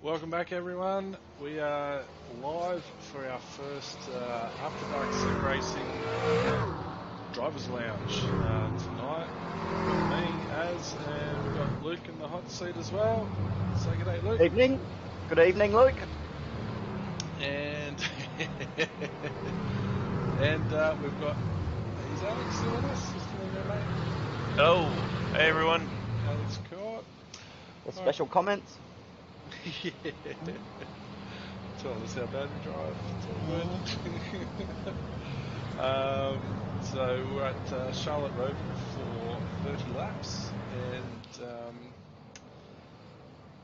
Welcome back, everyone. We are live for our first After Dark Sim Racing Drivers Lounge tonight. Me, Az, and we've got Luke in the hot seat as well. Say good day, Luke. Evening. Good evening, Luke. And we've got, is Alex still with us? He's still in there, mate? Hello. Hey, everyone. ANZCAR. The special comments. Yeah. Tell us how bad we drive. It's all good. So we're at Charlotte Road for 30 laps, and it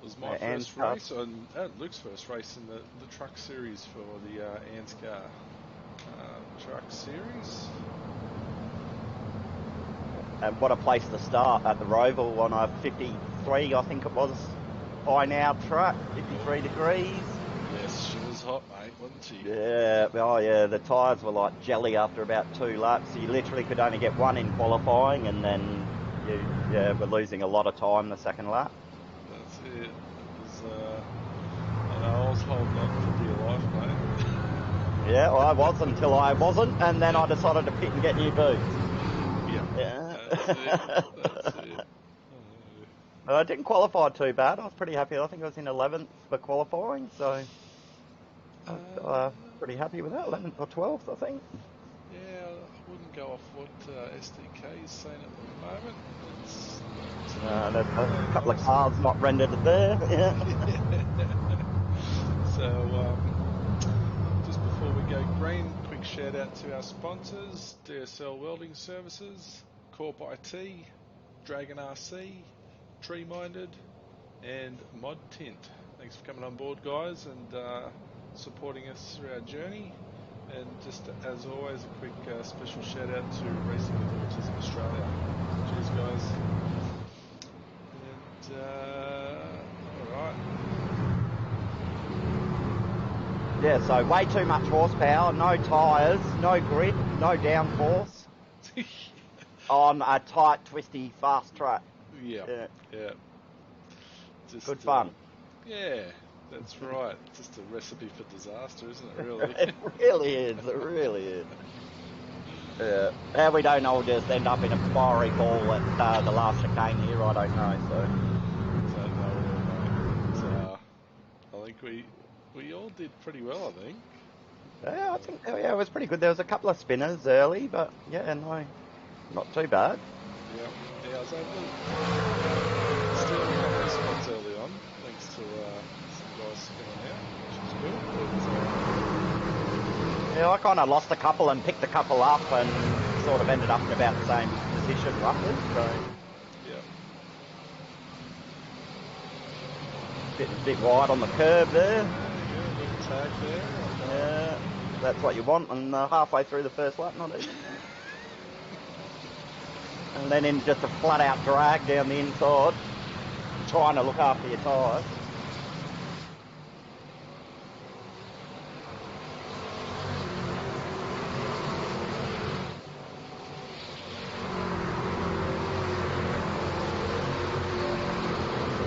was my first race, and Luke's first race in the truck series for the ANZCAR truck series. And what a place to start at the Roval on a 53, I think it was, by now track, 53 degrees. Yes, she was hot, mate, wasn't she? Yeah, oh yeah, the tyres were like jelly after about 2 laps. You literally could only get one in qualifying, and then you were losing a lot of time the second lap. That's it. It was, I know I was holding on for dear life, mate. Yeah, well, I was until I wasn't, and then I decided to pit and get new boots. Yeah. That's it. I didn't qualify too bad. I was pretty happy. I think I was in 11th for qualifying, so I was pretty happy with that. 11th or 12th, I think. Yeah, I wouldn't go off what SDK is saying at the moment. There's a couple of cars not rendered there. Yeah. So, just before we go green, quick shout out to our sponsors: DSL Welding Services, Corp IT, Dragon RC, Tree Minded, and Mod Tint. Thanks for coming on board, guys, and supporting us through our journey. And just as always, a quick special shout out to Racing with Autism Australia. Cheers, guys. And alright. Yeah, so way too much horsepower, no tyres, no grip, no downforce on a tight, twisty, fast track. Yeah. Just, good fun. Yeah, that's right. Just a recipe for disaster, isn't it, really? It really is, it really is. Yeah. How we don't all just end up in a fiery ball at the last chicane here, I don't know, so. Don't know, mate. I think we all did pretty well, I think. Yeah, I think it was pretty good. There was a couple of spinners early, but yeah, no, not too bad. Yeah, I was able to steal a couple of spots early on, thanks to some guys spinning out, which is good. But, yeah, I kind of lost a couple and picked a couple up and sort of ended up in about the same position roughly, so. Yeah. Bit wide on the curve there. Yeah, little tag there. Yeah, that's what you want, and halfway through the first lap, not even. And then in just a flat-out drag down the inside, trying to look after your tyres.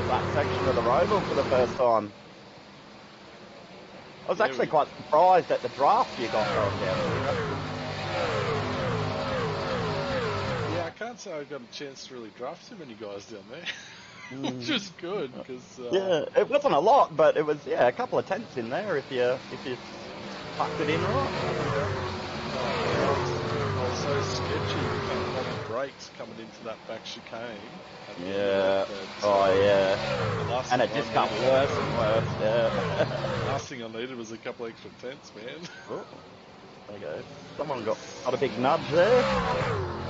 That section of the Roval for the first time. I was actually quite surprised at the draft you got going down there. Yeah, I can't say I got a chance to really draft too many guys down there, which is good because. Yeah, it wasn't a lot, but it was a couple of tenths in there if you tucked it in right. I was so sketchy on the brakes coming into that back chicane. Yeah. And it just got worse and worse. Yeah. Last thing I needed was a couple extra tenths, man. Oh, there you go. Someone got a big nudge there.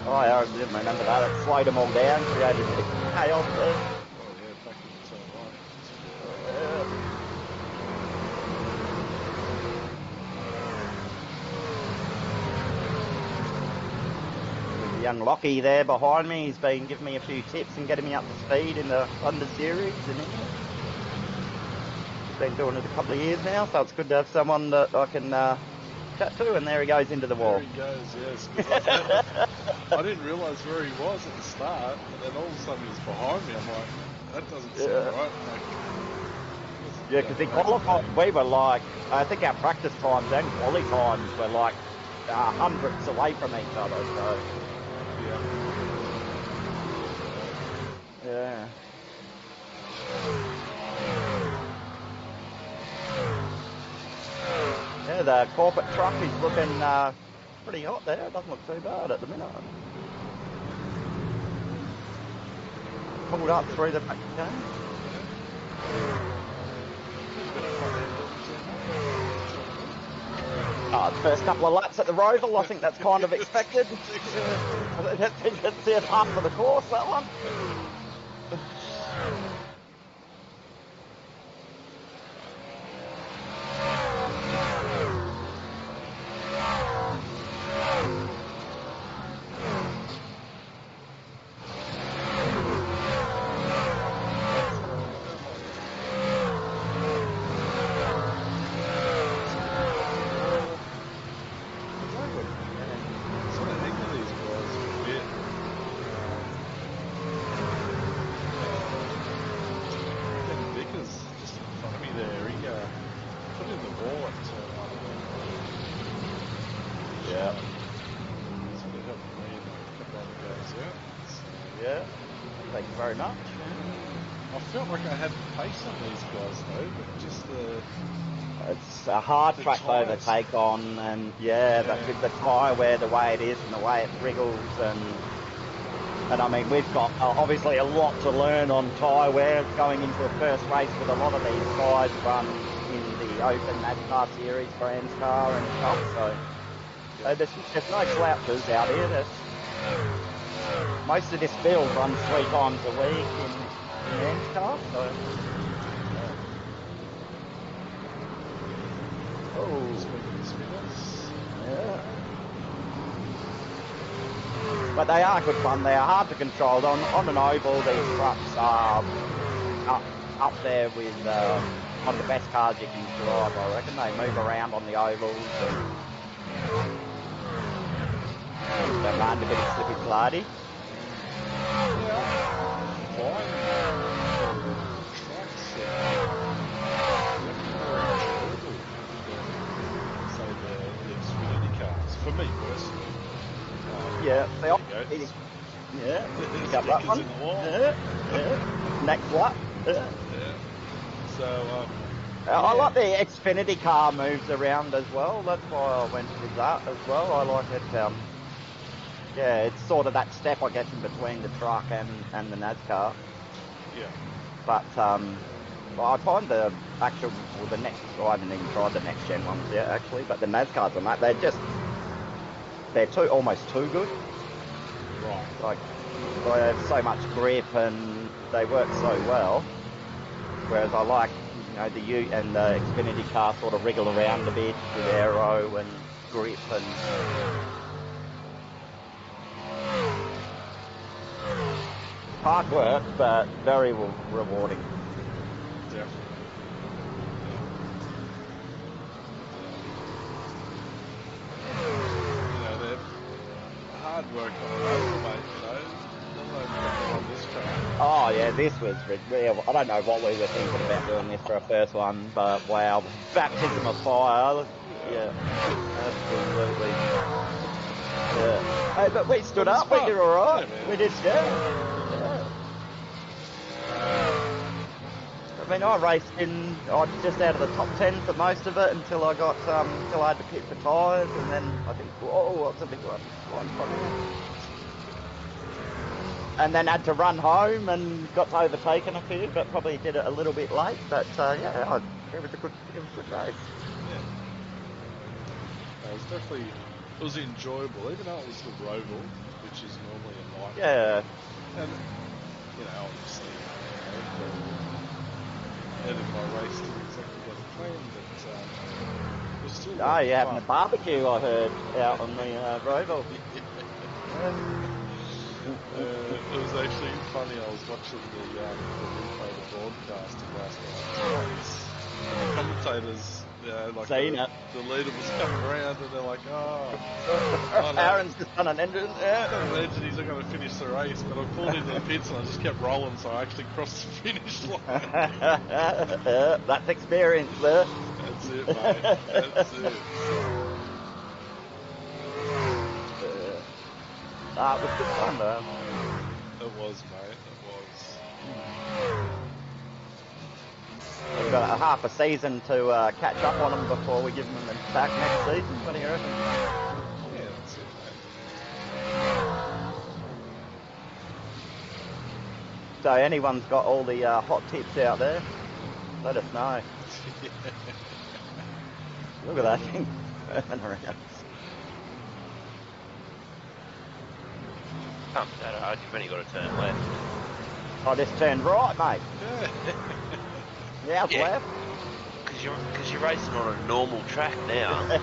Oh, yeah, I didn't remember that. It slowed them all down, created a bit of chaos there. Oh, yeah, back in turn one. Young Lockie there behind me. He's been giving me a few tips and getting me up to speed in the Thunder Series. And he's been doing it a couple of years now, so it's good to have someone that I can chat to. And there he goes into the wall. There he goes, yes. I didn't realise where he was at the start, and then all of a sudden he was behind me. I'm like, that doesn't seem right. Like, Yeah, because in qualifying, we were like, I think our practice times and quali times were like hundredths away from each other. So yeah. Yeah, the corporate truck is looking pretty hot there. It doesn't look too bad at the minute. Pulled up through the back game. The first couple of laps at the Roval, I think that's kind of expected. It's the half of the course, that one. Very much. I felt like I had the pace on these guys though, but just it's a hard track to overtake on, and but with the tyre wear the way it is and the way it wriggles, and I mean we've got obviously a lot to learn on tyre wear going into a first race with a lot of these guys run in the open ANZCAR series for ANZCAR and stuff, so there's no slouches out here. Most of this field runs 3 times a week in ANZCAR, so. Yeah. But they are good fun. They are hard to control. On an oval, these trucks are up there with one of the best cars you can drive, I reckon. They move around on the ovals. They land a bit of slippy slidey. For me personally. They are. Got that one. In the wall. Next lap. So, I like the Xfinity car moves around as well. That's why I went with that as well. I like it. It's sort of that step, I guess, in between the truck and the NASCAR. Yeah. But I find the actual, I haven't even tried the next gen ones yet, actually. But the NASCARs on that, they're almost too good. Right. Like they have so much grip and they work so well. Whereas I like, the Ute and the Xfinity car sort of wriggle around a bit with aero and grip and. Hard work, but very rewarding. Definitely. They're hard work on the road, mate, on this track. Oh, yeah, this was real. I don't know what we were thinking about doing this for our first one, but wow, baptism of fire. Yeah, absolutely. Yeah. Hey, but we stood up, we did alright. Yeah, we did, I mean, I raced just out of the top 10 for most of it until I got, until I had to pit for tyres, and then I think, whoa, that's a big one. And then had to run home and got overtaken a few, but probably did it a little bit late. But it was a good race. Yeah, it was enjoyable, even though it was the Roval, which is normally a night. Yeah. And obviously, ahead of my race didn't exactly go to plan, but it was still. Oh, you're having a barbecue, I heard, out on the Roval. It was actually funny. I was watching the broadcast of last night's race. The commentators, like Seen the it. leader was coming around, and they're like, oh no. Aaron's just done an engine. He's got an engine, he's not going to finish the race, but I pulled into the pits and I just kept rolling, so I actually crossed the finish line. That's experience there. That's it, mate. That's it. It was good fun though. It was, mate. It was. We've got a half a season to catch up on them before we give them back next season. What do you reckon? Yeah, that's it, mate. So anyone's got all the hot tips out there, let us know. Look at that thing turning around. Can't be that hard. You've only got to turn left. I just turned right, mate. Yeah, Yeah. left. Because you're racing on a normal track now.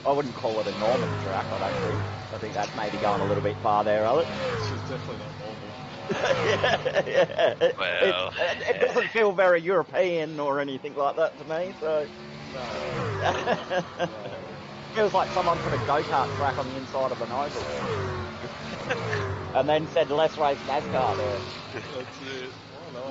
I wouldn't call it a normal track, I don't think. I think that's maybe going a little bit far there, Alex. She's definitely not normal. Yeah. Well, it doesn't feel very European or anything like that to me, so... No. Feels like someone put a go-kart track on the inside of an oval. And then said, let's race NASCAR there. That's it. Why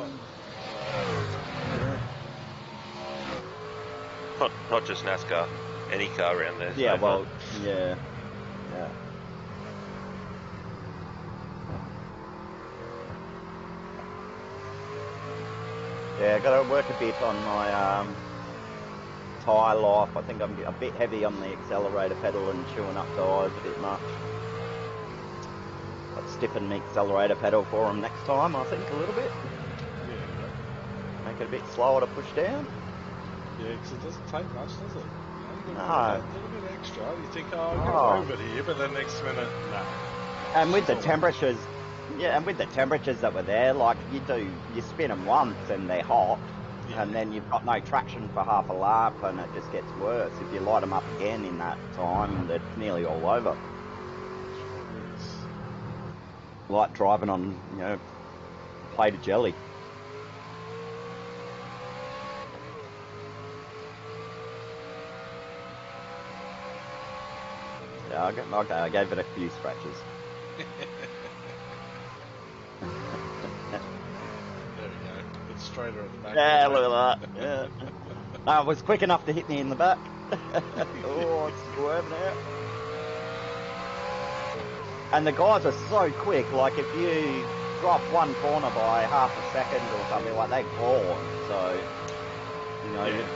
not? not just NASCAR. Any car around there. Yeah, so well, far. yeah. Yeah, got to work a bit on my tyre life. I think I'm a bit heavy on the accelerator pedal and chewing up tyres a bit much. Got to stiffen the accelerator pedal for them next time, I think, a little bit. Yeah. Make it a bit slower to push down. Yeah, because it doesn't take much, does it? You No. got a little bit extra. You think, I'll get away with it here, but then next minute, no. And with the Still. temperatures, and with the temperatures that were there, like you spin them once and they're hot, and then you've got no traction for half a lap, and it just gets worse. If you light them up again in that time, they're nearly all over. Like driving on, a plate of jelly. Yeah, I gave it a few scratches. There we go. It's straighter at the back. Yeah, look at that. Yeah. It was quick enough to hit me in the back. Oh, it's swerving out. And the guys are so quick, like if you drop one corner by half a second or something, like they gone. So, you've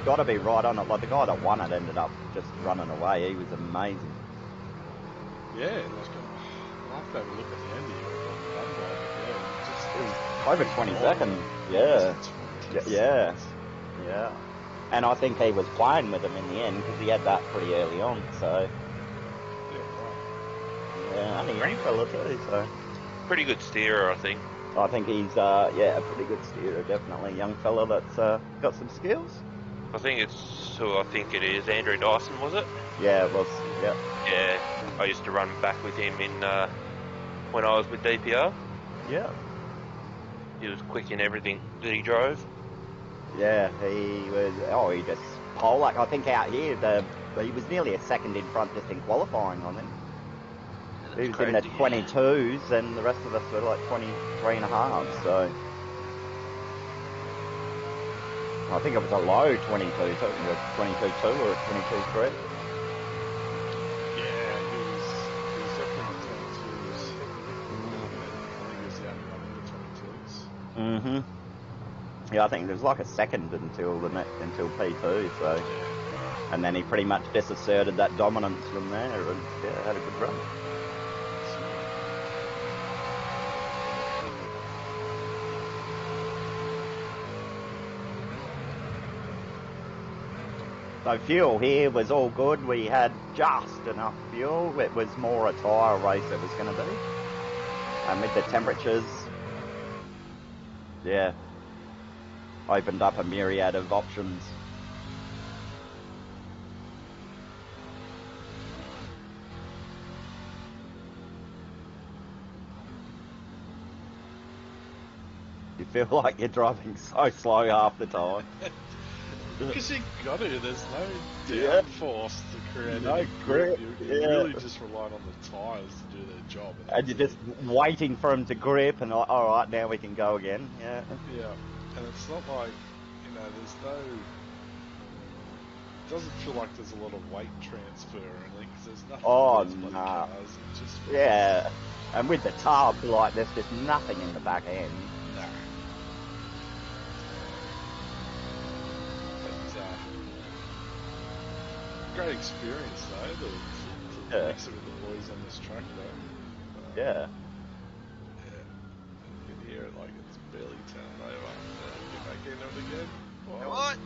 got to be right on it. Like the guy that won it ended up just running away. He was amazing. Yeah, I'll have to have a look at the end here. What he done by, but It was over 20 seconds. Yeah. Yeah. And I think he was playing with him in the end because he had that pretty early on. So, yeah, only young fella too. So, Pretty good steerer, I think. I think he's a pretty good steerer. Definitely young fella that's got some skills. I think it is. Andrew Dyson, was it? Yeah, it was. Yeah. Yeah. I used to run back with him in when I was with DPR. Yeah. He was quick in everything that he drove. Yeah, he was. Oh, he just pole. I think out here, he was nearly a second in front just in qualifying. I think he was in the 22s, and the rest of us were like 23 and a half. So I think it was a low 22, so it was a 22.2 or a 22.3. Yeah, he was definitely in the 22s. I think he was the only one in the 22s. Mm-hmm. Yeah, I think there was like a second until P2, so... And then he pretty much just asserted that dominance from there, and had a good run. So fuel here was all good. We had just enough fuel. It was more a tyre race it was going to be. And with the temperatures, opened up a myriad of options. You feel like you're driving so slow half the time. Because you got to. There's no Yeah. downforce to create No any grip. grip, You're yeah. really just relying on the tyres to do their job. And you're just waiting for them to grip, and like, all right, now we can go again. Yeah. Yeah, and it's not like, there's no. It doesn't feel like there's a lot of weight transfer or anything because there's nothing Oh, in these bloody nah. cars. It just Yeah. And with the tub, like, there's just nothing in the back end. Nah. But great experience though to mix it with the boys on this track though. Yeah. Yeah. You can hear it like it's barely turning over. Get back into it again. What?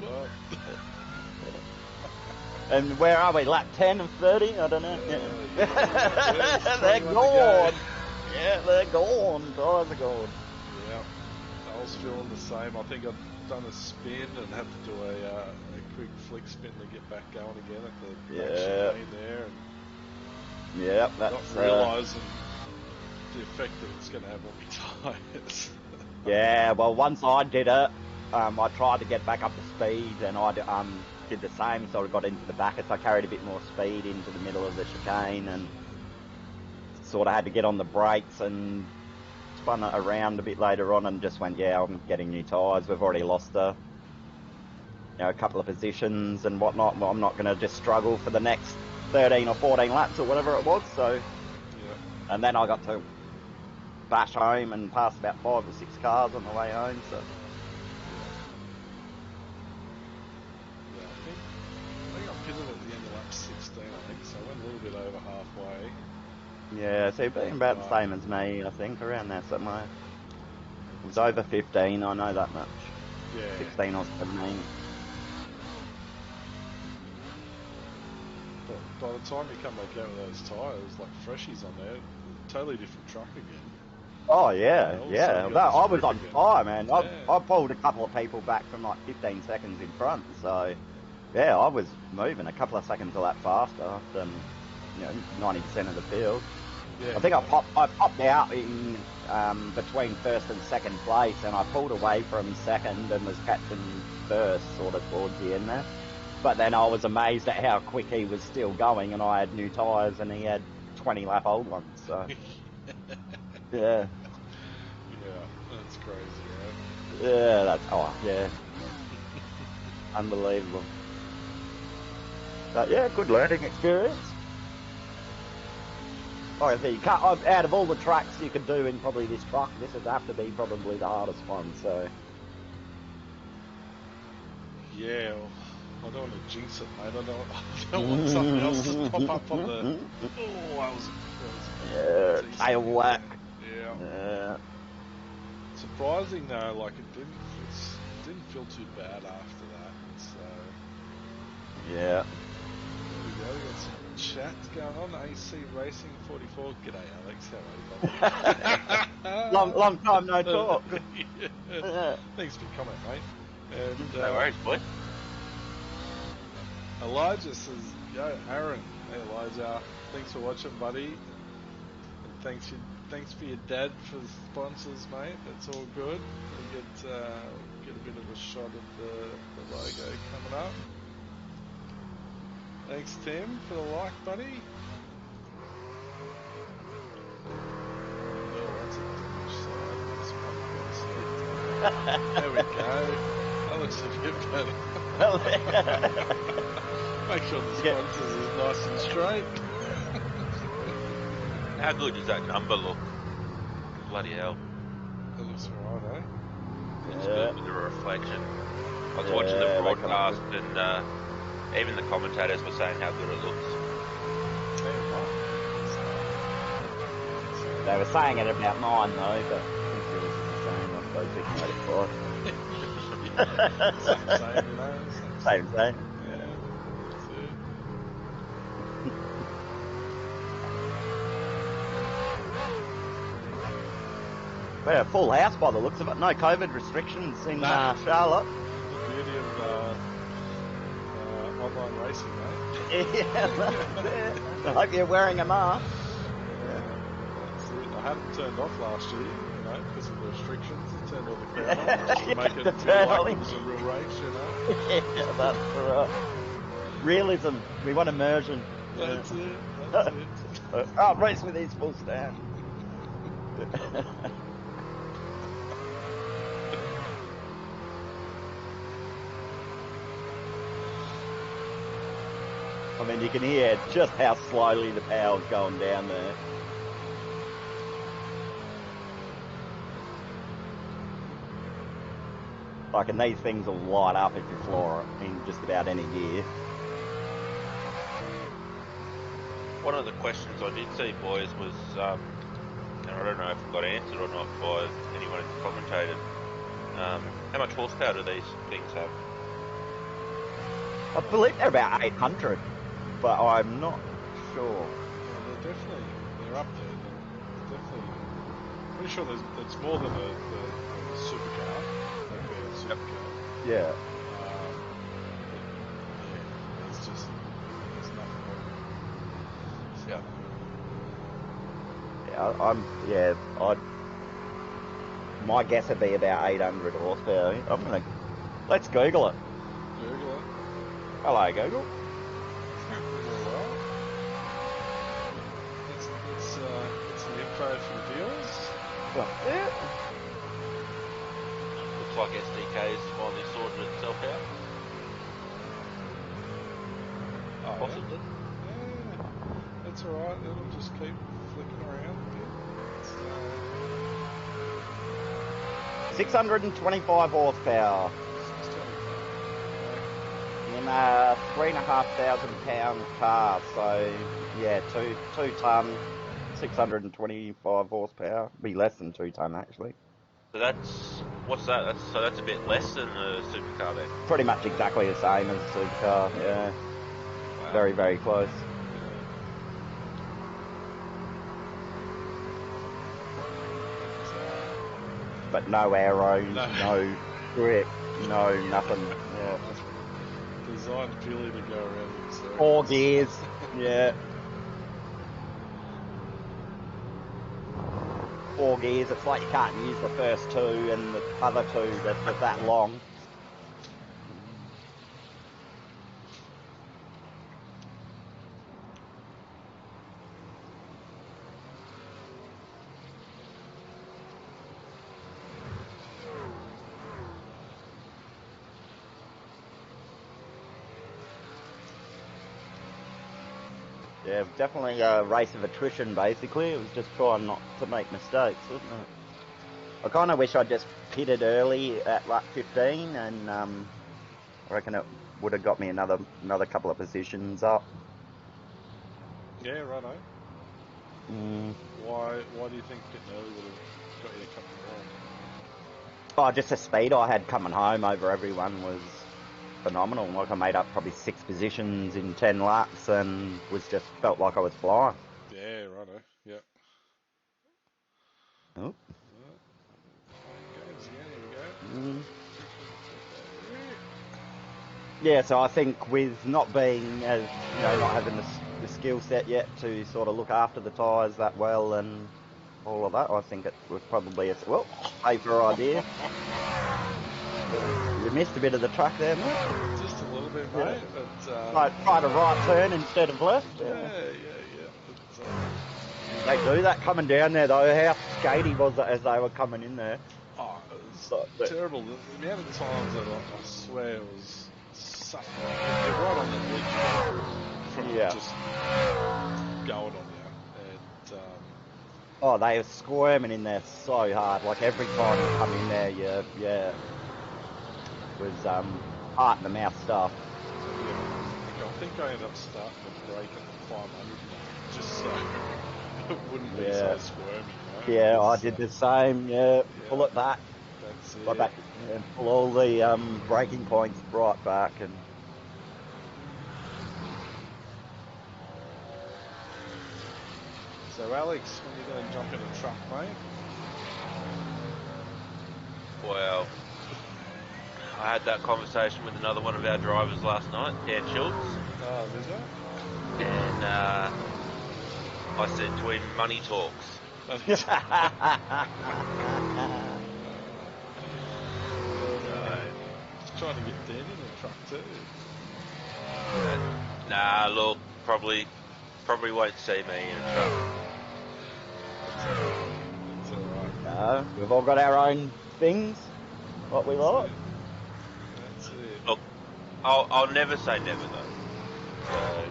And where are we? Lap 10 of 30? I don't know. They're gone. Yeah, they're gone. Tires are gone. Yeah. I was feeling the same. I think I'd done a spin and had to do a quick flick spin to get back going again at the back chicane there. And that's not realising the effect that it's going to have on my tyres. Yeah, well, once I did it, I tried to get back up to speed, and I did the same, so I got into the back, so I carried a bit more speed into the middle of the chicane, and sort of had to get on the brakes, and spun it around a bit later on, and just went, yeah, I'm getting new tyres. We've already lost a couple of positions and whatnot. Well, I'm not going to just struggle for the next 13 or 14 laps or whatever it was, so... Yeah. And then I got to bash home and pass about 5 or 6 cars on the way home, so... Yeah, I think I pitted at the end of lap 16, I think, so I went a little bit over halfway. Yeah, so you've been about the same as me, I think, around there somewhere. It was over 15, I know that much. Yeah. 16 or 17. But by the time you come back out with those tyres, like freshies on there, totally different truck again. Oh, yeah. I was on fire, man. Yeah. I pulled a couple of people back from like 15 seconds in front, so... Yeah, I was moving a couple of seconds a lap faster than 90% of the field. Yeah, I think I popped out in between first and second place, and I pulled away from second and was catching first sort of towards the end there. But then I was amazed at how quick he was still going, and I had new tyres and he had 20 lap old ones. So yeah, that's crazy, right? Yeah, unbelievable. But yeah, good learning experience. I think out of all the tracks you could do in probably this truck, this would have to be probably the hardest one. So yeah, well, I don't want to jinx it, mate. I don't want something else to pop up on the. Oh, that was tail whack. Yeah. Surprising though, like it didn't feel too bad after that. So yeah. There we go. We got some chats going on. AC Racing 44. G'day, Alex. How are you, buddy? long time no talk. Yeah. Thanks for your comment, mate. And, no worries, boy. Elijah says, "Yo, Aaron. Hey, Elijah. Thanks for watching, buddy. And thanks for your dad for the sponsors, mate. That's all good. We'll get a bit of a shot of the logo coming up. Thanks, Tim, for the like, buddy. Oh, that's a damaged side. There we go. That looks a bit better. Make sure the sponsors is nice and straight. How good does that number look? Bloody hell. That looks alright, eh? Looks good with the reflection. I was watching the broadcast and even the commentators were saying how good it looks. They were saying it about mine though, but I think it was the same. I suppose we can let it fly. Same. Yeah, that's it. We're a full house by the looks of it. No COVID restrictions in Charlotte. The beauty of online racing, mate. I hope you're wearing a mask. That's it. I had them turned off last year, because cancelled the restrictions and turned all the crowd on just to Yeah, make it to feel turn like on it was a real race, you know? Yeah, that's right. Realism. We want immersion. That's it. That's it. Oh, race with his full stand. I mean, you can hear just how slowly the power's going down there. Like, and these things will light up if you floor it in just about any gear. One of the questions I did see, boys, was, and I don't know if it got answered or not by anyone in the commentators, how much horsepower do these things have? I believe they're about 800, but I'm not sure. Yeah, they're up there. They're definitely, pretty sure that's more than the supercar, like their supercar. Yeah. But yeah, there's nothing on it. So, Yeah, my guess would be about 800 horsepower. Let's Google it. Google it. Hello, Google. Well, let's get some info from viewers. Yeah. Looks like SDK's finally sorted itself out. Oh, Possibly. yeah, that's all right. It'll just keep flicking around a bit. 625 horsepower. 625. In a 3,500 pound car, so yeah, two ton, 625 horsepower. Be less than 2 ton actually. So what's that? That's a bit less than the supercar then. Pretty much exactly the same as a supercar. Yeah, Wow. very very close. But no arrows, no grip, no nothing. Yeah. Designed purely to go around in circles. 4 gears. Yeah. 4 gears. It's like you can't use the first 2 and the other 2 that's that long. Yeah, definitely a race of attrition, basically. It was just trying not to make mistakes, wasn't it? I kind of wish I'd just pitted early at lap 15, and I reckon it would have got me another couple of positions up. Yeah, righto. Why do you think getting early would have got you a couple more? Oh, just the speed I had coming home over everyone was phenomenal. Like, I made up probably 6 positions in 10 laps and felt like I was flying. Yeah, righto. Yep. Oh. Yeah, so I think with not being as, not having the skill set yet to sort of look after the tyres that well and all of that, I think it was probably a safer idea. You missed a bit of the track there, mate. Just a little bit, mate. Yeah. But Tried a right turn instead of left. Yeah. They do that coming down there though. How skatey was it as they were coming in there? Oh, it was terrible. The amount of times that I swear it was sucking. They're right on the edge from just going on you. And they were squirming in there so hard. Like every time you come in there, it was heart in the mouth stuff. Yeah. I think I ended up starting to break at the 500 mark, just so it wouldn't be so squirmy, right? Yeah, I did the same. Yeah, pull it back. That's Pull it. back and pull all the braking points right back and. So, Alex, when are you going to jump in a truck, mate? Well, I had that conversation with another one of our drivers last night, Dan Schultz. Oh, did you? And I said to him, money talks. Just trying to get Dan in the truck too. Nah, look, probably won't see me in a truck. That's alright. No, we've all got our own things, what we like. That's it. Look, I'll never say never though. So,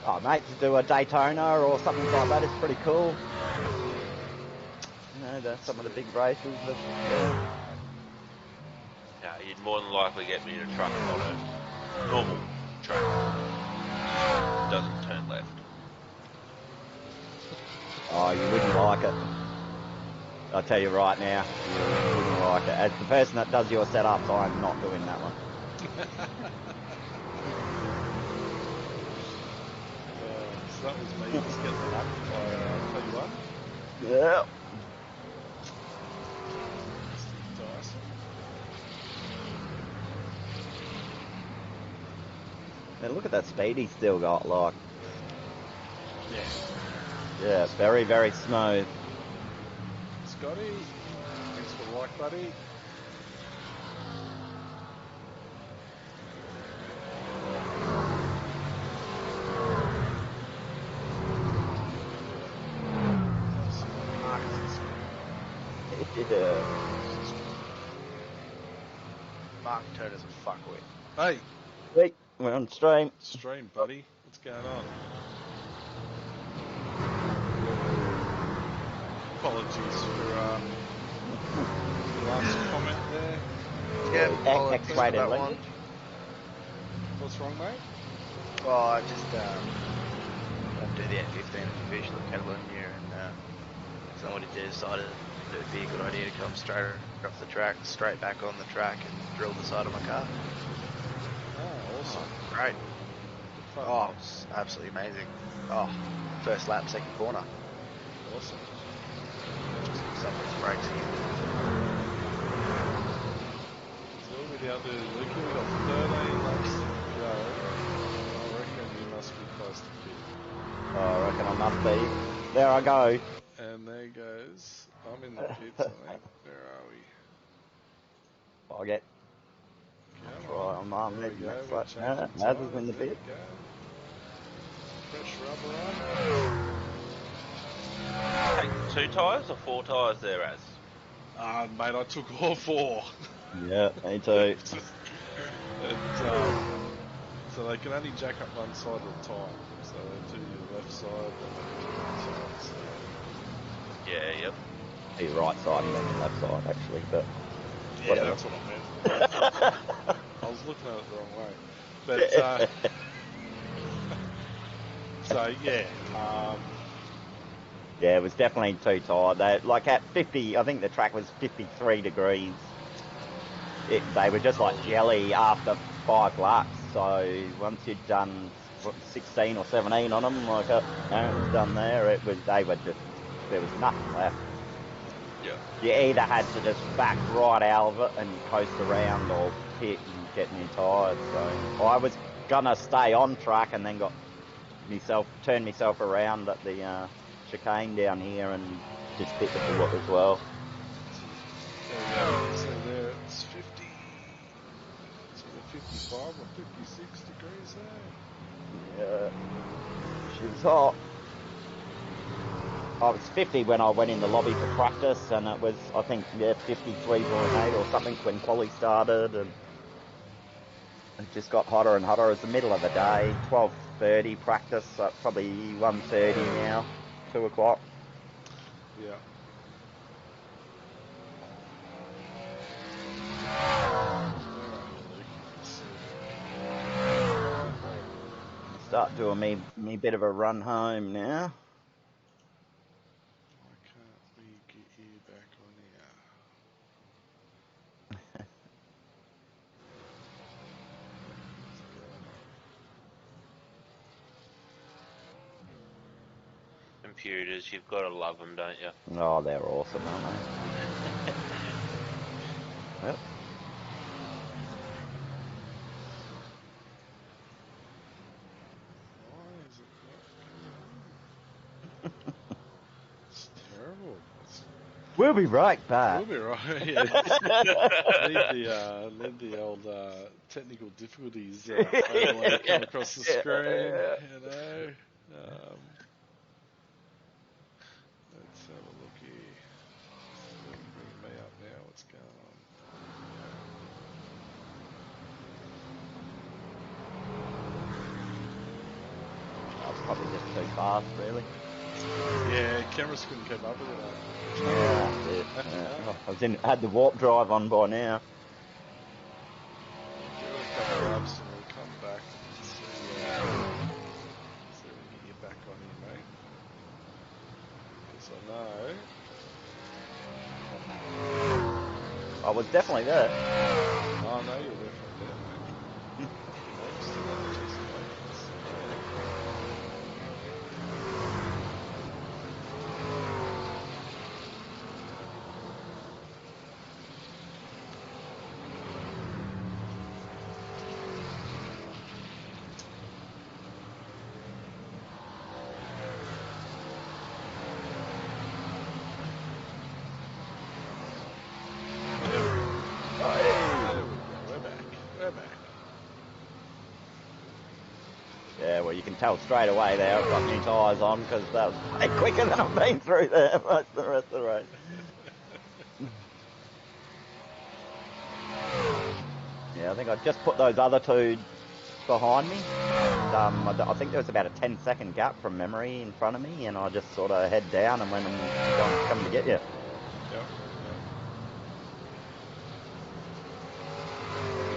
Oh, mate, to do a Daytona or something like that is pretty cool. You know, some of the big races. yeah, you'd more than likely get me in a truck on a normal track. Doesn't turn left. Oh, you wouldn't like it. I'll tell you right now, you wouldn't like it. As the person that does your setups, I'm not doing that one. So that was me just getting it up by P1. Yeah. Dyson. Now look at that speed he's still got, like. Yeah. Yeah, very, very smooth. Scotty, thanks for the like, buddy. Yeah. Mark Turner's a fuckwit. Hey, Wait, we're on stream. stream, buddy. What's going on? Apologies for the last comment there. Yeah, apologies for X-rated that one. language. What's wrong, mate? Well, I just went to the F15 official at Catalonia, and somebody decided that it'd be a good idea to come straight off the track, straight back on the track, and drill the side of my car. Oh, awesome. Great. Good fun, Oh, mate. it's absolutely amazing. Oh, first lap, second corner. Awesome. Someone's brakes again. So we'll be out there, Luke. We've got 13 laps to go. I reckon you must be close to 50. Oh, I reckon I must be. There I go. And there goes. I'm in the pits, I think. Where are we? I'll get. Come Try on. on mine. There we Maybe go. next We're lap. changing Maz is tyres. in the There we pit. go. Fresh rubber on. Take 2 tyres or 4 tyres there, Az? Mate, I took all 4. Yeah, me too. So they can only jack up one side at a time. So they do your left side, then they do your right side. So Yeah, yep. Your right side and then your left side, actually, but yeah, whatever. that's what I meant. I was looking at it the wrong way. But so yeah, Yeah, it was definitely too tight. Like at 50, I think the track was 53 degrees. They were just like jelly after 5 laps. So once you'd done 16 or 17 on them, like Aaron's done there, there was nothing left. Yeah. You either had to just back right out of it and coast around or pit and get new tyres. So I was gonna stay on track and then turned myself around at the chicane down here and just bit the bullet as well. so there it's 50. It's either 55 or 56 degrees there. Yeah, she was hot. I was 50 when I went in the lobby for practice, and it was, I think, 53.8 or something when quali started, and it just got hotter and hotter. It was the middle of the day, 12:30 practice, so it's probably 1:30 now, 2 o'clock. Yeah. Start doing me bit of a run home now. Why can't we get you back on here? Computers, you've got to love them, don't you? Oh, they're awesome, aren't they? Yep. Why is it not going? It's terrible. We'll be right back. We'll be right. Yeah. Leave the old technical difficulties overlay come across the screen. You know. Let's have a look here. Bring me up now. What's going on? That's probably just too fast, really. Yeah, cameras couldn't keep up with it. I had the warp drive on by now. Give it a couple of laps and we'll come back and see if we can get you back on here, mate. Because I know. I was definitely there. Oh, no, you're definitely there, mate. Yeah, well, you can tell straight away there I've got new tyres on because that was way quicker than I've been through there most of the rest of the race. Yeah, I think I just put those other two behind me. And, I think there was about a 10-second gap from memory in front of me, and I just sort of head down and when I'm coming to get you. Yep.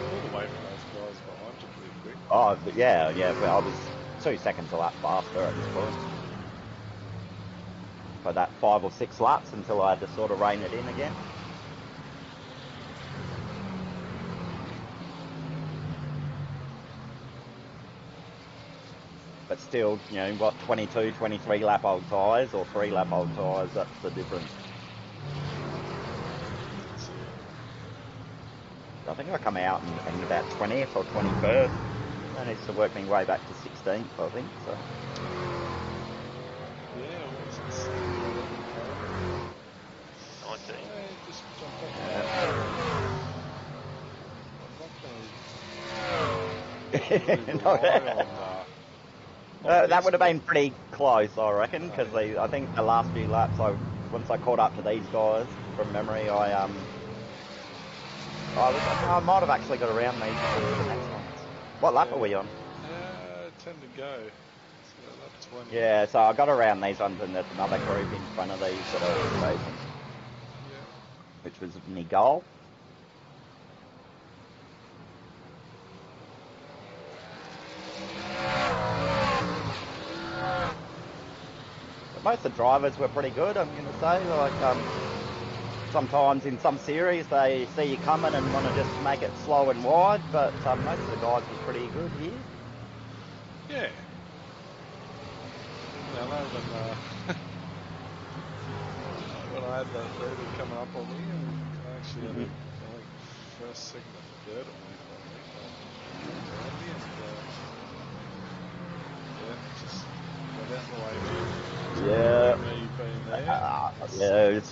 Pulled away from those guys behind you pretty quick. Oh, yeah, well, I was 2 seconds a lap faster at this point. For that 5 or 6 laps until I had to sort of rein it in again. But still, you know, what, 22, 23 lap old tyres or 3 lap old tyres, that's the difference. I think I come out in about 20th or 21st. I need to work my way back to 16th, I think, so. Yeah, what was it? 19. Just jump up. I'm not going to rely on that would have been pretty close, I reckon, because I think the last few laps, once I caught up to these guys from memory, I might have actually got around these for the next ones. What lap are we on? 10 to go. So lap 20. Yeah, so I got around these ones and there's another group in front of these that I was chasing. Yeah. Which was my goal. But most of the drivers were pretty good, I'm going to say. Like, sometimes in some series they see you coming and want to just make it slow and wide, but most of the guys were pretty good here. Yeah. I know when I had that leader coming up on me, and I actually had like first, second, and third at one point, around me, and just went out the way of me being there. Yeah, it's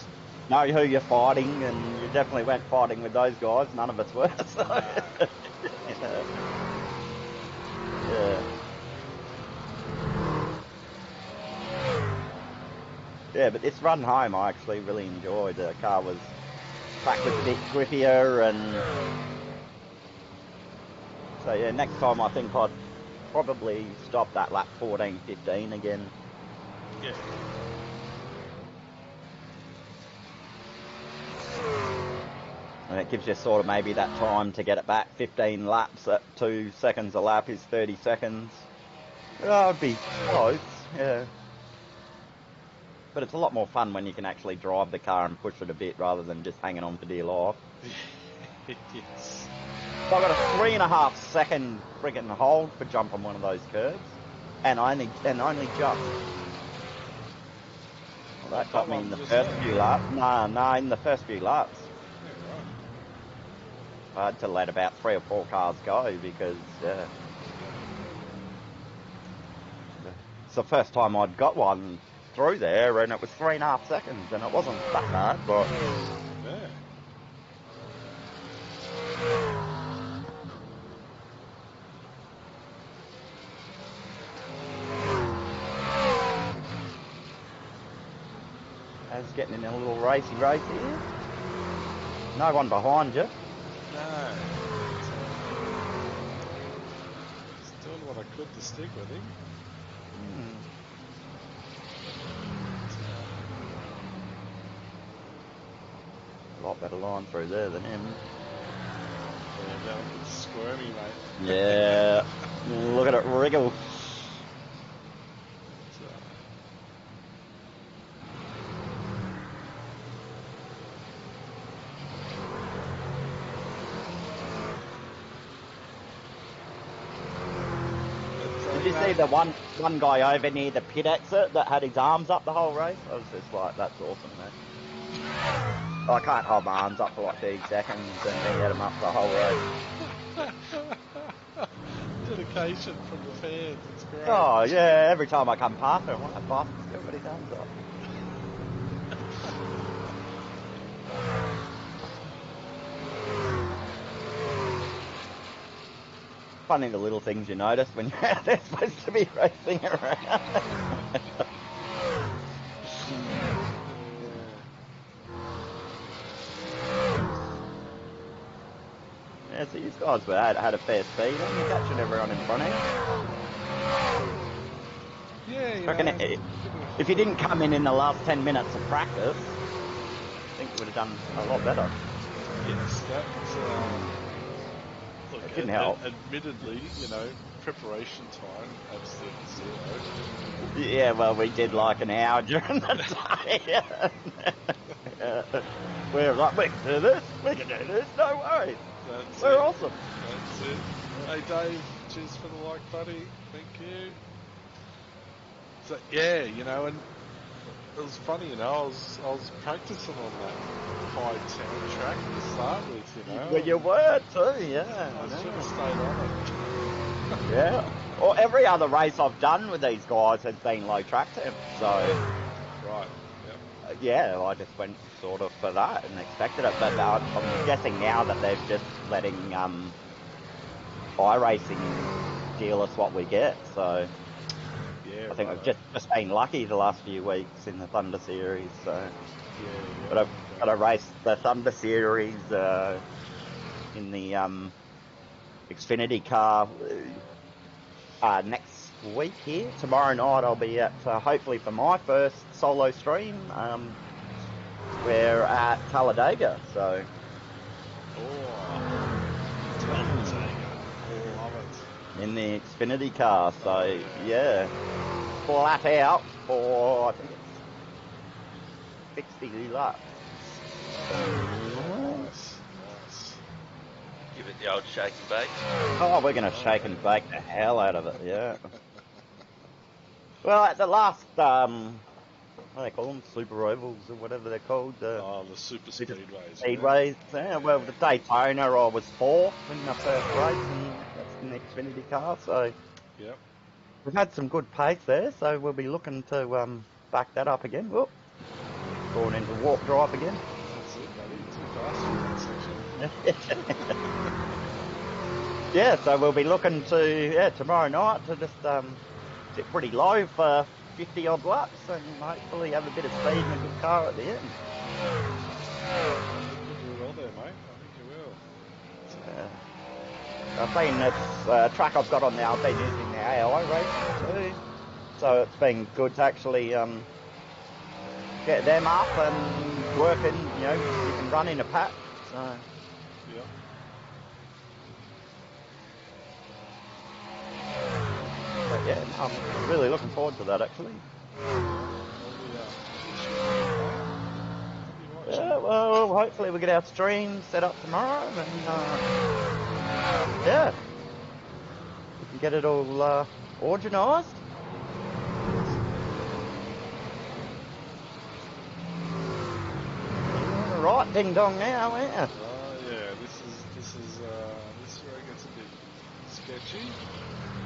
know who you're fighting, and you definitely weren't fighting with those guys. None of us were. So. Nah. Yeah. Yeah, but this run home I actually really enjoyed. The car was track was a bit grippier, and so yeah, next time I think I'd probably stop that lap 14, 15 again. Yeah. And it gives you sort of maybe that time to get it back. 15 laps at 2 seconds a lap is 30 seconds. Oh, it'd be close, yeah. But it's a lot more fun when you can actually drive the car and push it a bit rather than just hanging on for dear life. Yes. So I got a 3.5 second friggin' hold for jump on one of those curves, and only just. Well, that got me in the first few laps. No, in the first few laps. Yeah, right. I had to let about 3 or 4 cars go because it's the first time I'd got one through there, and it was 3.5 seconds, and it wasn't that bad, but Yeah. I was getting in a little racy race here. No one behind you. No. Just doing what I could to stick with him. A lot better line through there than him. Yeah, that was squirmy, mate. Yeah. Look at it wriggle. Did you see the one guy over near the pit exit that had his arms up the whole race? I was just like, that's awesome, man. I can't hold my arms up for like 30 seconds, and he had them up the whole race. Dedication from the fans, it's great. Oh yeah, every time I come past him, what a bastard's still got his arms up. Funny the little things you notice when you're out there supposed to be racing around. Yeah, so these guys had a fair speed, and you're catching everyone in front of you. Yeah, you Reckon know, if you didn't come in the last 10 minutes of practice, I think you would have done a lot better. yes, that look, It didn't help. Admittedly, you know, preparation time absolutely zero. Yeah, well, we did like an hour during the day. We're like, we can do this, no worries. We're awesome. That's it. Hey Dave, cheers for the like, buddy. Thank you. So yeah, you know, and it was funny, you know, I was practicing on that high town track to start with, you know. Well, you were too, yeah. I should have stayed on it. Yeah. Well, every other race I've done with these guys has been low track temp, so Right. Yep. yeah, I just went sort of for that and expected it. But I'm guessing now that they're just letting iRacing deal us what we get. So Yeah. I think right. we've just been lucky the last few weeks in the Thunder Series. So, Yeah. but I raced the Thunder Series in the Xfinity car next week here. Tomorrow night I'll be at, hopefully for my first solo stream, we're at Talladega, so. Love it. In the Xfinity car, so yeah. Flat out for, I think it's 60 laps. Nice. Give it the old shake and bake. Oh, we're going to shake and bake the hell out of it, yeah. Well, at the last, what do they call them? Super Ovals or whatever they're called. The super speedways. Speedways, yeah. Well, the Daytona, I was 4th in the first race, and that's in the Xfinity car, so. Yep. We've had some good pace there, so we'll be looking to back that up again. Whoop. Going into warp drive again. That's it, buddy. Too fast for that section. Yeah, so we'll be looking to, tomorrow night to just sit pretty low for 50 odd laps and hopefully have a bit of speed and a good car at the end. You'll do well there, mate. I think you will. I've been, it's a track I've got on now, I've been using the AI race too. So it's been good to actually get them up and working, you know, you can run in a pack. So. Yep. But yeah, I'm really looking forward to that actually. Yeah, well, hopefully we get our stream set up tomorrow and yeah, we can get it all organised. Right, ding dong now, yeah. Oh yeah, this is where it gets a bit sketchy.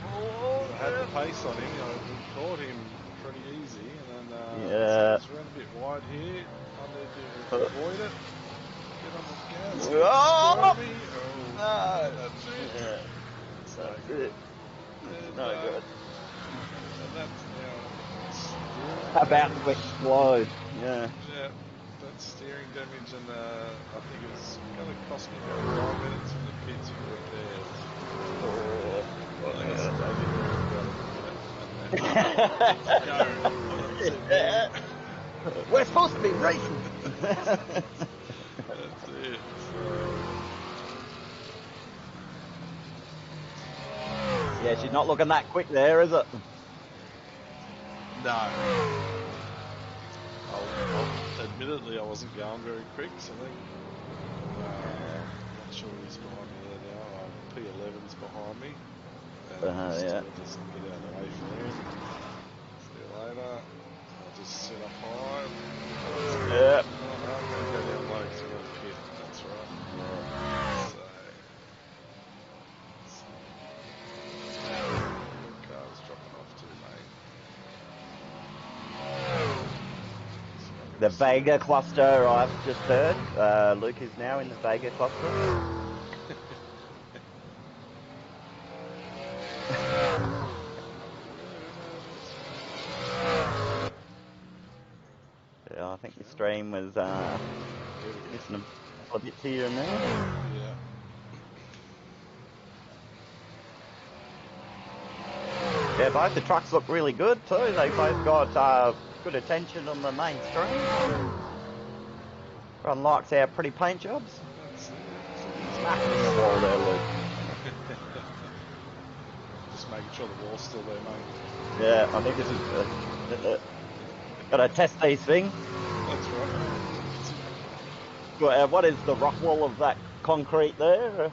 I had the pace on him. I caught him pretty easy, and then Yeah. He's run a bit wide here. I need to avoid it. Get on the gas. Get Oh! squirmy. Oh, No. that's it. Yeah, That's no that's good. it. And, No good. and that's now steering About to damage. explode. Yeah. Yeah, that's steering damage, and I think it's going to cost me about 5 minutes in the pits for repairs. I'm going to stay here for about a minute and then go. That's it, man. We're supposed to be racing. That's it. Yeah, she's not looking that quick there, is it? No. Admittedly, I wasn't going very quick, so I think. Not sure who's behind me there now. P11's behind me. And Yeah. I'll just get out of the way for them. See you later. I'll just sit up high. Yeah. Oh, no, I'm going to go down low because we're on pit. That's right. So. Car's dropping off too, mate. The Vega cluster, I've just heard. Luke is now in the Vega cluster. Yeah, I think the stream was missing a couple of bits here and there. Yeah. Yeah, both the trucks look really good too. They both got good attention on the main screen. Everyone likes our pretty paint jobs. That's it. Smacking in the wall there, Luke. Just making sure the wall's still there, mate. Yeah, I think this is gotta test these things. That's right. What is the rock wall of that concrete there? Yeah.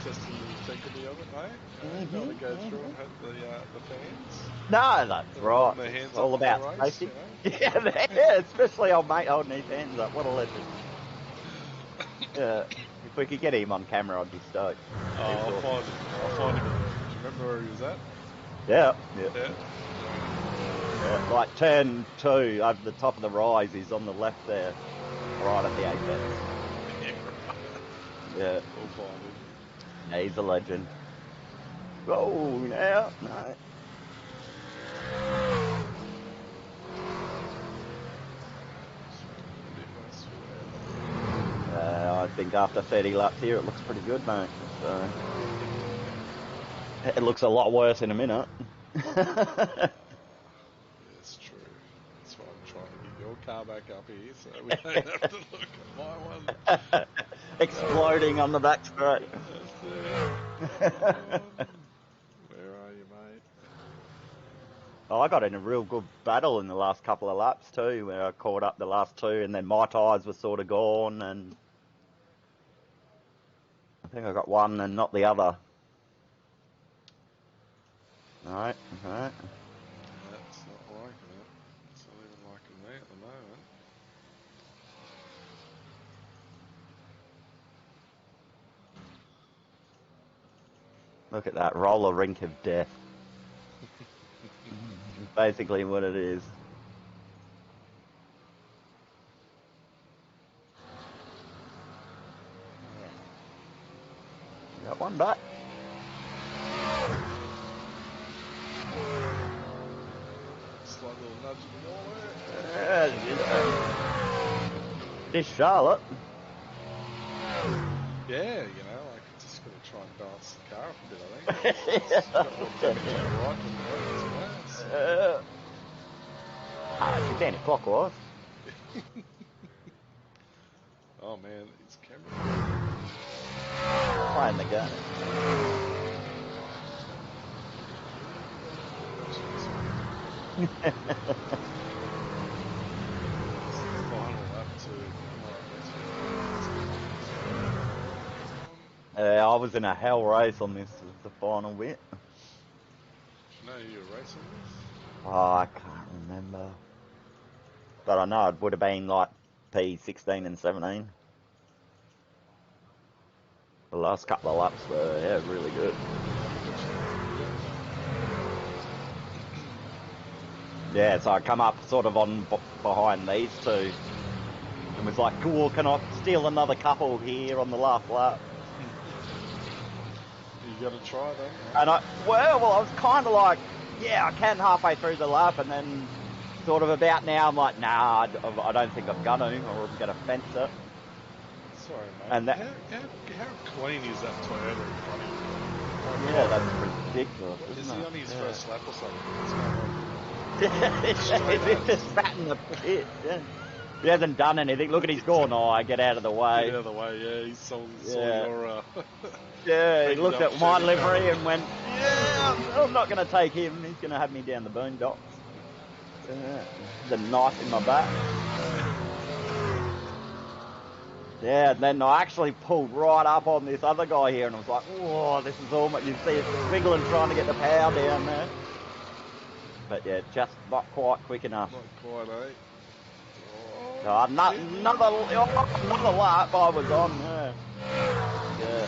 Testing the integrity of it, mate. You don't want to go through and hurt the fans. No, that's right. Their hands It's all up on about the race, safety. you know? Yeah, especially old mate holding his hands up. What a legend. Yeah, if we could get him on camera, I'd be stoked. Oh, I'll find him. Do you remember where he was at? Yeah. Yeah. Like turn 2 over the top of the rise, he's on the left there, right at the apex. Yeah. We'll find him. Yeah, he's a legend. Oh, now, no. I think after 30 laps here, it looks pretty good, mate. So, it looks a lot worse in a minute. It's true. That's why I'm trying to get your car back up here so we don't have to look at my one. Exploding on the back straight. That's it. Where are you, mate? Oh, I got in a real good battle in the last couple of laps too, where I caught up the last 2, and then my tyres were sort of gone, and I think I got one and not the other. Alright. That's not liking it. It's not even liking me at the moment. Look at that roller rink of death. Basically what it is. Got one back. Slight little nudge in the wall there. This Charlotte. Yeah, you know, like just got to try and balance the car up a bit, I think. It's got more damage to the right than the left, so. It's anti-clockwise. Oh man, it's camera. Playing the game. Final lap too. I was in a hell race on this as the final bit. Do you know who you're racing with? Oh, I can't remember. But I know it would have been like P16 and 17. The last couple of laps were, yeah, really good. Yeah, so I come up sort of on behind these two and was like, cool, can I steal another couple here on the last lap? You got to try them. And I was kind of like, yeah, I can halfway through the lap, and then sort of about now, I'm like, nah, I don't think I'm gonna, or I'm gonna fence it. Sorry, mate. And that, how clean is that Toyota in front of you? yeah, that's ridiculous, Is isn't he it? on his Yeah. first lap or something? What's going on? He's just sat in the pit. Yeah. He hasn't done anything. Look at his score. No, I get out of the way. Get out of the way, yeah. He saw Yeah. your... Yeah, he looked at my Chevy livery car. and went, yeah, I'm not going to take him. He's going to have me down the boondocks. Yeah. The knife in my back. Yeah, and then I actually pulled right up on this other guy here, and I was like, oh, this is almost, you see it squiggling trying to get the power down there. But yeah, just not quite quick enough. Not quite, eh? Another lap I was on, yeah.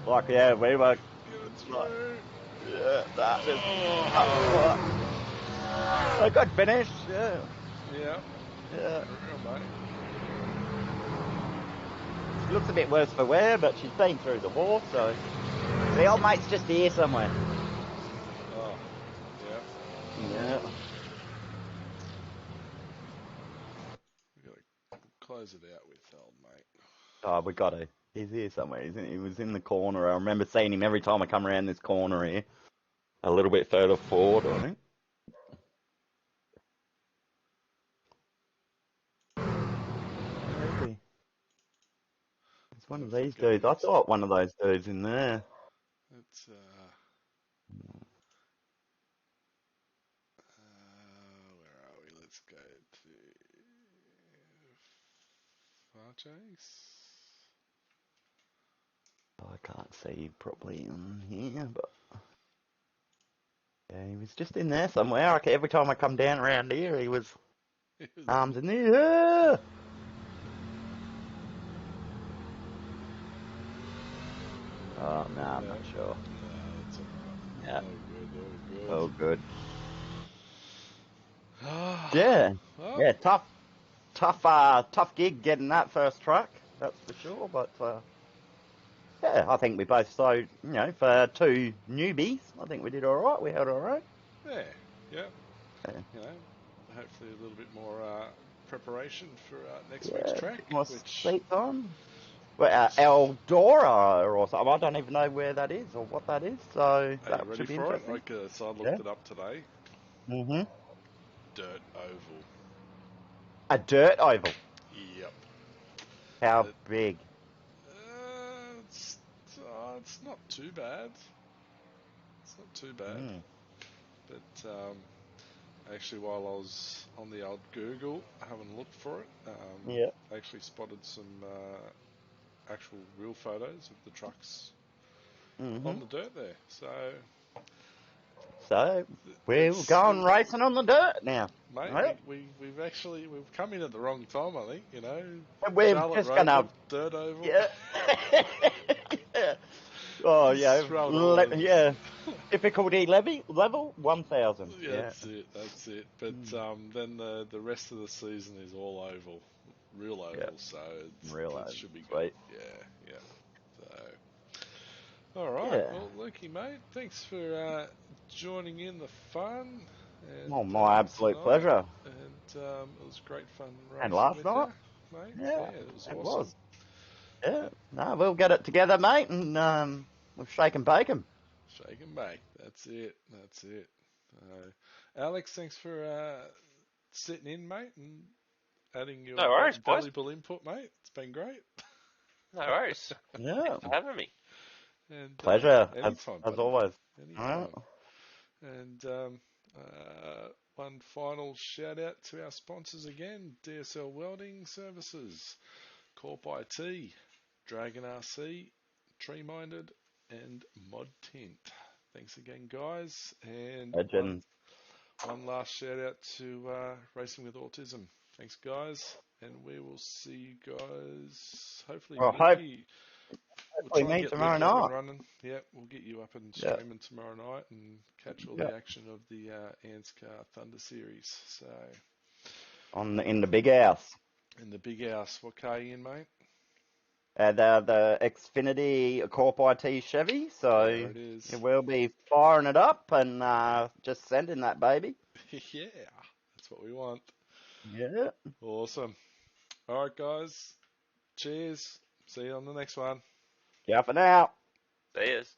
Like, yeah, we were... Yeah, that is... A good finish, yeah. Yeah. Yeah. Real, mate. She looks a bit worse for wear, but she's been through the war, so... The old mate's just here somewhere. Oh, yeah. Yeah. We got to close it out with old mate. Oh, we got to. He's here somewhere. He was in the corner. I remember seeing him every time I come around this corner here. A little bit further forward, I think. Where is he? It's one of these dudes. I thought one of those dudes in there. It's where are we? Let's go to Farchase. I can't see properly in here, but yeah, he was just in there somewhere. Every time I come down around here, he was arms in the air. Oh no, I'm not sure. No, that's alright. Yeah. All good. Yeah. Well, Yeah, tough gig getting that first truck, that's for sure. But yeah, I think we both for two newbies, I think we did all right. We held all right. yeah. You know, hopefully a little bit more preparation for next week's Yeah, a track. bit more Which seats on. Well, Eldora or something. I don't even know where that is or what that is. So are that you ready should be for it? interesting. So I looked it up today. Mhm. Dirt oval. A dirt oval. Yep. How big? It's not too bad. It's not too bad. But actually, while I was on the old Google having a look for it, Yeah. I actually spotted some actual real photos of the trucks on the dirt there. So we're going racing on the dirt now, mate. right? We've come in at the wrong time, I think. You know, And we're Charlotte just Road gonna with dirt oval. yeah. Oh yeah, difficulty level 1000. Yeah, that's it. But then the rest of the season is all oval, real oval. So it should be good. Sweet. Yeah. So, all right. Yeah. Well, Lukey, mate, thanks for joining in the fun. And, Oh, my absolute tonight. pleasure. And it was great fun racing And last with night, you, mate. yeah, It was it awesome. was. Yeah, no, we'll get it together, mate, and we'll shake and bake 'em. Shake and bake. That's it. Alex, thanks for sitting in, mate, and adding your No worries, boys. valuable input, mate. It's been great. No worries. Yeah. Thanks for having me. And Pleasure, anytime, as buddy. always. Anytime. And one final shout out to our sponsors again: DSL Welding Services, Corp IT, Dragon RC, Tree Minded, and Mod Tint. Thanks again, guys. And one last shout out to Racing with Autism. Thanks, guys. And we will see you guys hopefully We'll We try and meet get tomorrow Lift up and night. running. Yep, we'll get you up and Yeah. streaming tomorrow night and catch all Yeah. the action of the ANZCAR Thunder Series. So, In the big house. in the big house, what car are you in, mate? The Xfinity Corp IT Chevy, so There it is. we'll be firing it up and just sending that baby. Yeah, that's what we want. Yeah. Awesome. All right, guys. Cheers. See you on the next one. Ciao for now. There's.